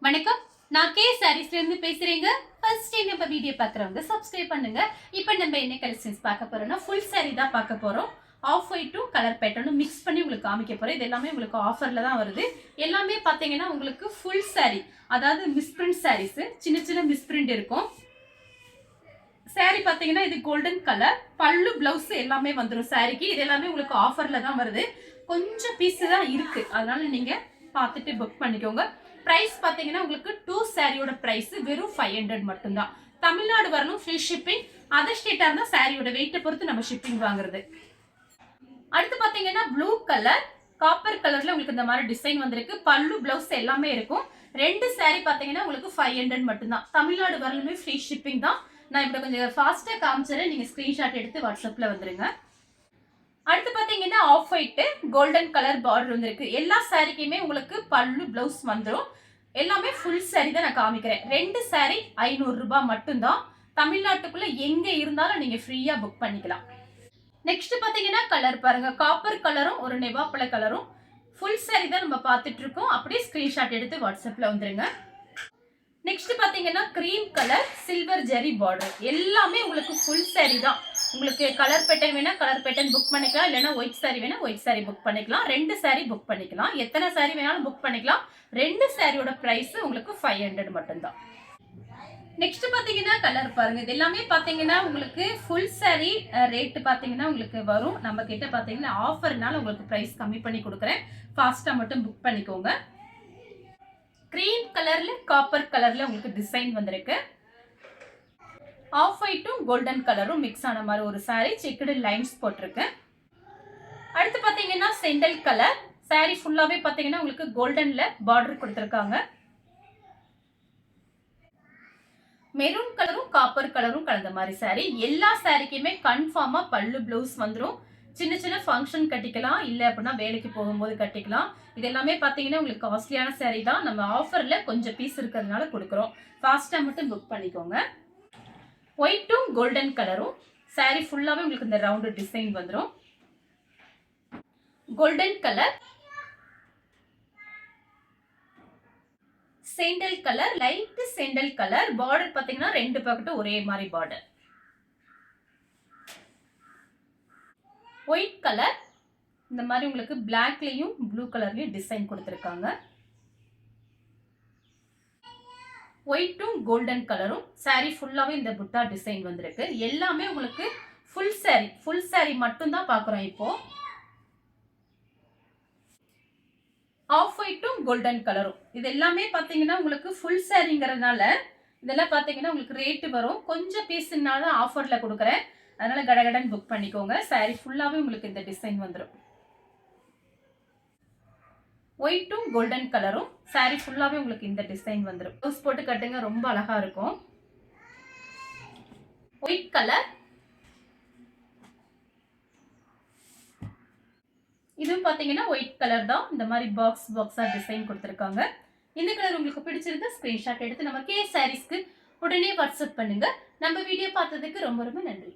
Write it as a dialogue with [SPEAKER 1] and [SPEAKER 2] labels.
[SPEAKER 1] வணக்கம். நான் கே சாரீஸ்ல இருந்து பேசுறேங்க. ஃபர்ஸ்ட் டைம் நம்ம வீடியோ பார்க்குறவங்க சப்ஸ்கிரைப் பண்ணுங்க. இப்போ நம்ம என்ன கலெக்ஷன்ஸ் பார்க்க போறோம்னா ஃபுல் சாரீ தான் பார்க்க போறோம். ஆஃப் ஒயிட்டும் கலர் பேட்டர்னும் மிக்ஸ் பண்ணி உங்களுக்கு காமிக்க போறேன். இது எல்லாமே உங்களுக்கு ஆஃபர்ல தான் வருது. எல்லாமே பார்த்தீங்கன்னா உங்களுக்கு ஃபுல் சாரீ, அதாவது மிஸ்பிரிண்ட் சாரீஸ், சின்ன சின்ன மிஸ்பிரிண்ட் இருக்கும். சாரீ பார்த்தீங்கன்னா இது கோல்டன் கலர், பல்லு பிளவுஸ் எல்லாமே வந்துடும் சாரீக்கு. இது எல்லாமே உங்களுக்கு ஆஃபர்ல தான் வருது. கொஞ்சம் பீஸ் தான் இருக்கு, அதனால நீங்க பார்த்துட்டு புக் பண்ணிக்கோங்க. பிரைஸ் பார்த்தீங்கன்னா உங்களுக்கு 2 சாரியோட பிரைஸ் வெறும் 500 மட்டும்தான். தமிழ்நாடு வரணும், ஃப்ரீ ஷிப்பிங். அதர் ஸ்டேட்டா இருந்தா சாரியோட வெயிட்டை பொறுத்து நம்ம ஷிப்பிங் வாங்குறது. அடுத்து பார்த்தீங்கன்னா ப்ளூ கலர், காப்பர் கலர்ல உங்களுக்கு இந்த மாதிரி டிசைன் வந்திருக்கு. பல்லு பிளவுஸ் எல்லாமே இருக்கும். 2 சாரி பார்த்தீங்கன்னா உங்களுக்கு 500 மட்டும்தான். தமிழ்நாடு வரலுமே ஃப்ரீ ஷிப்பிங் தான். நான் இப்படி கொஞ்சம் ஃபாஸ்டா காமிச்சிடறேன், நீங்க ஸ்கிரீன்ஷாட் எடுத்து வாட்ஸ்அப்ல வந்துருங்க. அடுத்து பாத்தீங்கன்னா off white golden colour border வந்திருக்கு. எல்லா சாரிக்குமே உங்களுக்கு பல்லு பிளவுஸ் வந்துடும். எல்லாமே ஃபுல் சாரி தான் நான் காமிக்கிறேன். 2 சாரி 500 ரூபாய் மட்டும்தான். தமிழ்நாட்டுக்குள்ள எங்க இருந்தாலும் நீங்க ஃப்ரீயா புக் பண்ணிக்கலாம். நெக்ஸ்ட் பாத்தீங்கன்னா கலர் பாருங்க, காப்பர் கலரும் ஒரு நெவாப்பழ கலரும். ஃபுல் சாரி தான் நம்ம பார்த்துட்டு இருக்கோம். அப்படியே ஸ்கிரீன்ஷாட் எடுத்து வாட்ஸ்அப்ல வந்துருங்க. நெக்ஸ்ட் பாத்தீங்கன்னா கிரீம் கலர் சில்வர் ஜெரி பார்டர். எல்லாமே உங்களுக்கு ஃபுல் சாரி தான். உங்களுக்கு கலர் பேட்டர்ன் வேணா கலர் பேட்டர்ன் புக் பண்ணிக்கலாம், இல்லைன்னா ஒயிட் சாரி வேணா ஒயிட் சாரி புக் பண்ணிக்கலாம். 2 சாரி புக் பண்ணிக்கலாம், எத்தனை சாரி வேணாலும் புக் பண்ணிக்கலாம். 2 சாரியோட பிரைஸ் உங்களுக்கு 500 மட்டும்தான். நெக்ஸ்ட் பாத்தீங்கன்னா கலர் பாருங்க, இது எல்லாமே பாத்தீங்கன்னா உங்களுக்கு ஃபுல் சாரி ரேட் பாத்தீங்கன்னா உங்களுக்கு வரும். நம்ம கிட்ட பாத்தீங்கன்னா ஆஃபர்னால உங்களுக்கு பிரைஸ் கம்மி பண்ணி கொடுக்குறேன். ஃபாஸ்டா மட்டும் புக் பண்ணிக்கோங்க. கிரீம் கலர்ல காப்பர் கலர்ல உங்களுக்கு டிசைன் வந்திருக்கு. ஆஃப் ஒயிட்டும் கோல்டன் கலரும் மிக்ஸ் ஆன மாதிரி ஒரு சாரி, செக்குடு லைன்ஸ் போட்டிருக்கு. அடுத்து பாத்தீங்கன்னா செண்டல் கலர் சாரி, ஃபுல்லாவே பாத்தீங்கன்னா உங்களுக்கு கோல்டன்ல பார்டர் கொடுத்திருக்காங்க. மெரூன் கலரும் காப்பர் கலரும் கலந்த மாதிரி சாரி. எல்லா சாரிக்குமே கன்ஃபார்மா பல்லு பிளவுஸ் வந்துடும். சின்ன சின்ன ஃபங்க்ஷன் கட்டிக்கலாம், இல்ல அப்படின்னா வேலைக்கு போகும்போது கட்டிக்கலாம். இது எல்லாமே பாத்தீங்கன்னா உங்களுக்கு காஸ்ட்லியான சாரி தான். நம்ம ஆஃபர்ல கொஞ்சம் பீஸ் இருக்கிறதுனால கொடுக்குறோம். ஃபாஸ்டா மட்டும் புக் பண்ணிக்கோங்க. ஒயிட்டும் கோல்டன் கலரும் சாரி ஃபுல்லாவே உங்களுக்கு இந்த ரவுண்ட் டிசைன் வந்துடும். Golden colour, sandal colour, light sandal colour. Border பாத்தீங்கன்னா 2 பக்கட்டும் ஒரே மாதிரி பார்டர். ஒயிட் கலர், இந்த மாதிரி உங்களுக்கு பிளாக்லயும் ப்ளூ கலர்லயும் டிசைன் கொடுத்திருக்காங்க. ஒயிட்டும் கோல்டன் கலரும் சாரி ஃபுல்லாவே இந்த புட்டா டிசைன் வந்திருக்கு. எல்லாமே உங்களுக்கு ஃபுல் சாரி மட்டும் தான் பாக்குறோம். இப்போ ஆஃப் ஒயிட்டும் கோல்டன் கலரும் இது எல்லாமே பாத்தீங்கன்னா உங்களுக்கு ஃபுல் சாரிங்கிறதுனால இதெல்லாம் பாத்தீங்கன்னா உங்களுக்கு ரேட் வரும். கொஞ்சம் பீஸ்னால தான் ஆஃபர்ல கொடுக்குறேன், அதனால கடகடன் புக் பண்ணிக்கோங்க. சாரி ஃபுல்லாவே உங்களுக்கு இந்த டிசைன் வந்துடும். ஒயிட்டும் கோல்டன் கலரும் சாரி ஃபுல்லாவே உங்களுக்கு இந்த டிசைன் வந்துடும். ப்ளவுஸ் போட்டு கட்டுங்க, ரொம்ப அழகா இருக்கும். ஒயிட் கலர், இதுவும் பாத்தீங்கன்னா ஒயிட் கலர் தான். இந்த மாதிரி பாக்ஸா டிசைன் கொடுத்திருக்காங்க. இந்த கலர் உங்களுக்கு பிடிச்சிருந்தா ஸ்கிரீன்ஷாட் எடுத்து நம்ம கே சாரீஸ்க்கு உடனே வாட்ஸ்அப் பண்ணுங்க. நம்ம வீடியோ பார்த்ததுக்கு ரொம்ப ரொம்ப நன்றி.